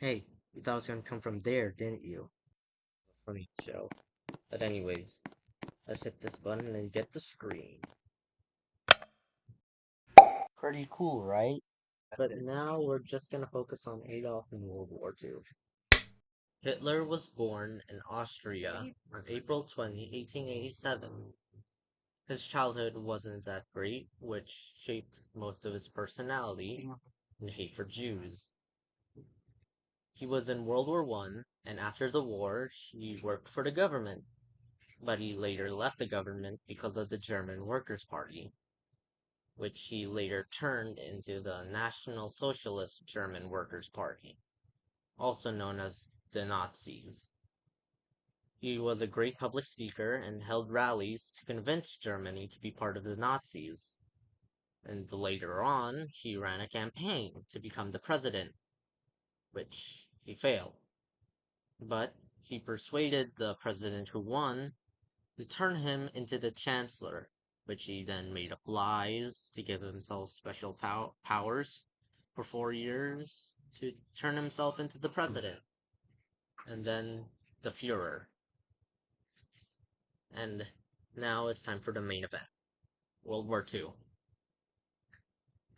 Hey, you thought it was gonna come from there, didn't you? Funny show. But anyways, let's hit this button and get the screen. Pretty cool, right? But now we're just gonna focus on Adolf in World War II. Hitler was born in Austria on April 20, 1887. His childhood wasn't that great, which shaped most of his personality and hate for Jews. He was in World War One, and after the war, he worked for the government, but he later left the government because of the German Workers' Party, which he later turned into the National Socialist German Workers' Party, also known as the Nazis. He was a great public speaker and held rallies to convince Germany to be part of the Nazis. And later on, he ran a campaign to become the president, which he failed. But he persuaded the president who won to turn him into the chancellor, which he then made up lies to give himself special powers for 4 years to turn himself into the president, and then the Fuhrer. And now it's time for the main event, World War II.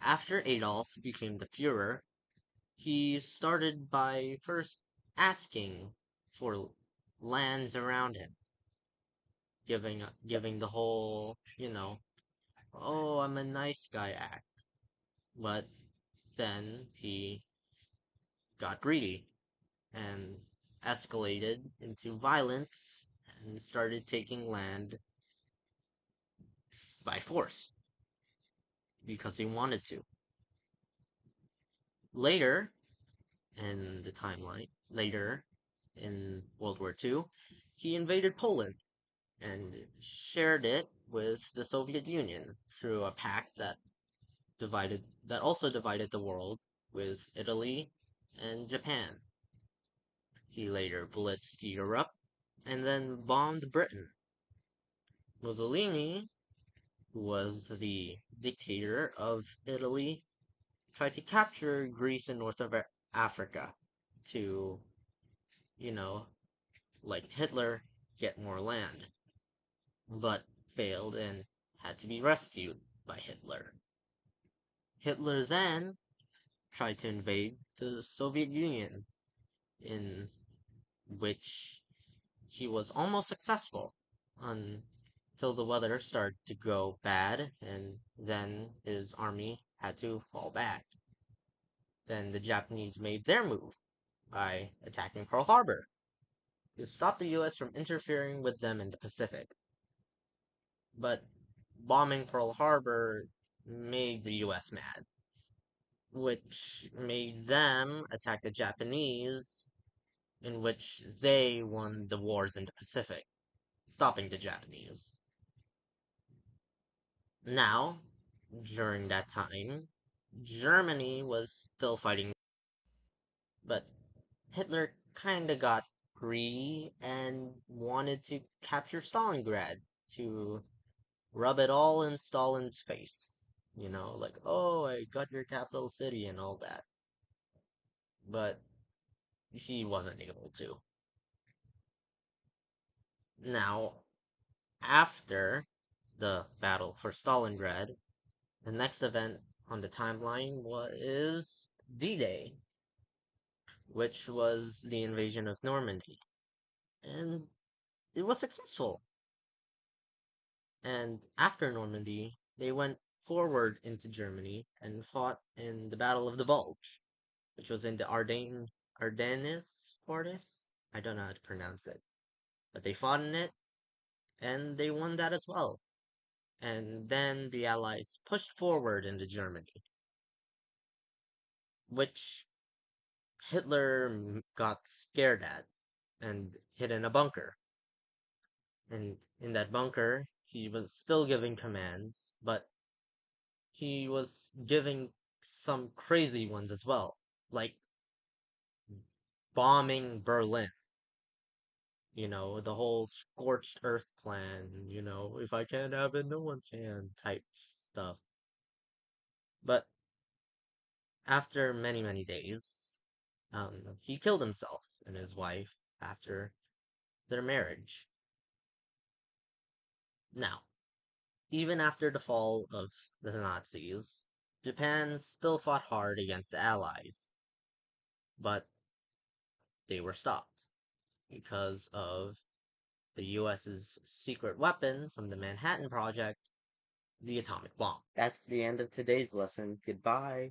After Adolf became the Fuhrer, he started by first asking for lands around him, giving the whole, oh, I'm a nice guy act. But then he got greedy and escalated into violence and started taking land by force because he wanted to. Later in the timeline, later in World War II, he invaded Poland and shared it with the Soviet Union through a pact that also divided the world with Italy and Japan. He later blitzed Europe and then bombed Britain. Mussolini, who was the dictator of Italy, tried to capture Greece and North of Africa to, you know, like Hitler, get more land, but failed and had to be rescued by Hitler. Hitler then tried to invade the Soviet Union, in which he was almost successful until the weather started to go bad, and then his army had to fall back. Then the Japanese made their move by attacking Pearl Harbor to stop the US from interfering with them in the Pacific. But bombing Pearl Harbor made the US mad, which made them attack the Japanese, in which they won the wars in the Pacific, stopping the Japanese. Now, during that time, Germany was still fighting, but Hitler kinda got greedy and wanted to capture Stalingrad to rub it all in Stalin's face. Like, oh, I got your capital city and all that. But he wasn't able to. Now, after the battle for Stalingrad, the next event on the timeline was D-Day, which was the invasion of Normandy. And it was successful. And after Normandy, they went forward into Germany and fought in the Battle of the Bulge, which was in the Ardennes Forest. I don't know how to pronounce it, but they fought in it and they won that as well. And then the Allies pushed forward into Germany, which Hitler got scared at and hid in a bunker. And in that bunker, he was still giving commands, but he was giving some crazy ones as well, like bombing Berlin. The whole scorched earth plan, if I can't have it, no one can type stuff. But after many, many days, He killed himself and his wife after their marriage. Now, even after the fall of the Nazis, Japan still fought hard against the Allies, but they were stopped because of the US's secret weapon from the Manhattan Project, the atomic bomb. That's the end of today's lesson. Goodbye.